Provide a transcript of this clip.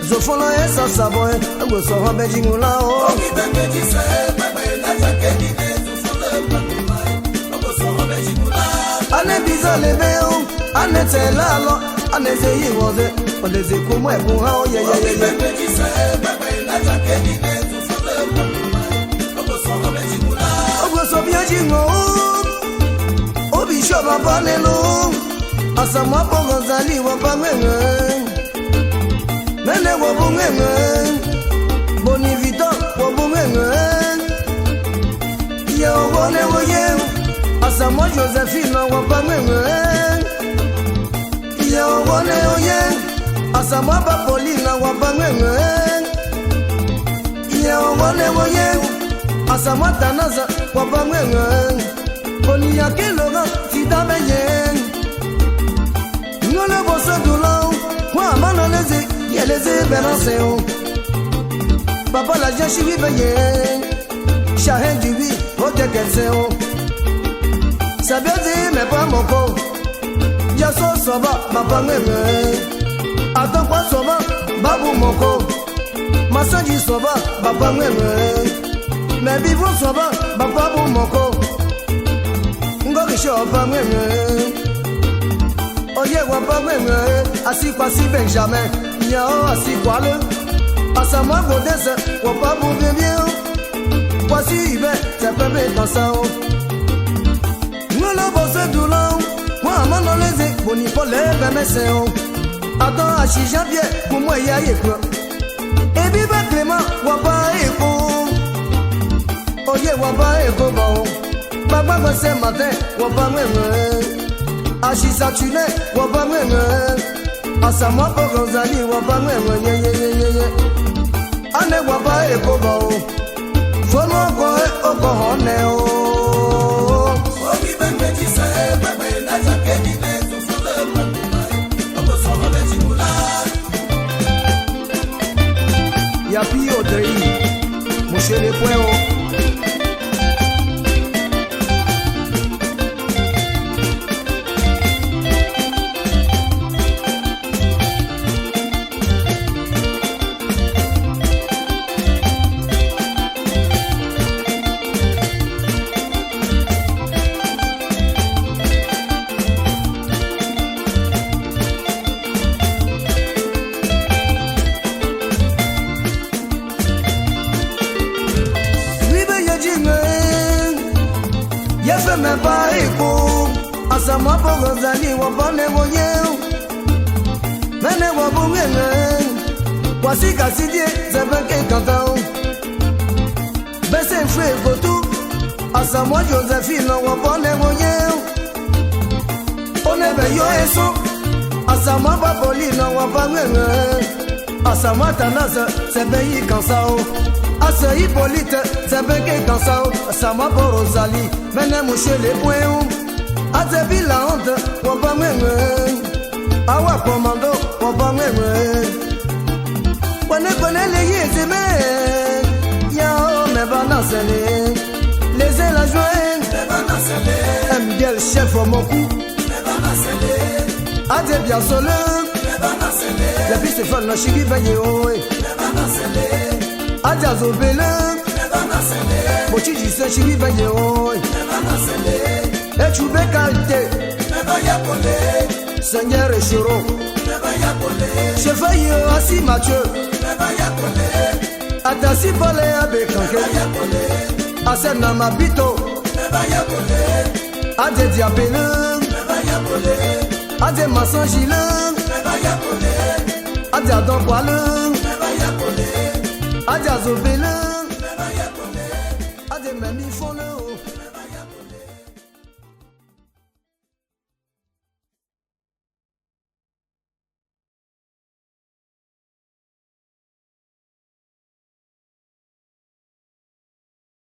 Zofolo esa saboy, go so ho bejingula o. Ogi bengeji se pepe la jakeni ne zofolo mai. Go so ho bejingula. Ane biza lebe o, ane telalo, ane ze yiwoze, ode ze kumo ebu ha o ye ye ye. Ogi bengeji se pepe la jakeni ne zofolo mai. Go so ho bejingula. Go so bejingo. Obi shoba panelo. Asama pogozali wa pangenge. Mene wo bungenge. Boni vito wo bungenge. Ye wone wo ye. Asama Josephine wa pangenge. Ye wone wo ye. Asama Paulina wa pangenge. Ye wone wo ye. Asama Tanaza wa pangenge. Boni yakelo fida beye. Le bosse de l'eau, quoi, maman les yeux, les yeux bénancés. Papa la j'ai chivi payé, Chahin du oui, au déquetsé. Ça veut dire, mais pas mon corps. Y'a son soba, papa m'aime. Attends quoi, soba, babou mon corps. Ma soeur dit soba, papa m'aime. Mais vivons soba, papa pour mon corps. Ngoricho, papa m'aime. Oye wa pa meme asi kwa si Benjamin nya o asi kwa le asama godese wa pa bu bien kwa si ibe te pepe dansa o ngolo bosse doulon moi mano leze boni pole bemese o adon achi janvier pour moi ya yeko e bi ba Clément wa pa eko oye wa pa eko bon baba ko ce matin wa pa meme Ashisa tune waba mwenye Asama pogozali waba mwenye ye ye ye ye Ane waba ekoba o Fono koe oko hone o Ogi bengeji se pepe la jakeni ne zofolo mai. Go so ho bejingula. Ya pio dei Mouche le pueo me pa eko asama pogozali wa bane wo ye mene wo bungene wasika sidie zebeke kantao bese fwe gotu asama Josephine wa bane wo ye onebe yo eso asama Paulina wa bangene asama Tanaza sebeyi kansao Asa Hippolyte, c'est bien que quand ça, ça m'a pas Rosalie, maintenant moucher les poings, à te ville la honte, on va m'aimer, à wa commando, on va m'aimer. On ne connaît les yeux, mais y'a mes bananes, les ailes à jouer, un bien le chef au mon cou, à te bien solo, la fille se fait la chivie veillée, Aja zobele Mochi jise chibi venye oi Echube kante Seigneur Echiro Chefaye asi Mathieu Atasi pole abe kanke Asena mabito Ade diabele Ade masanjile Ade adon kwale Aja zobele Ade memi fone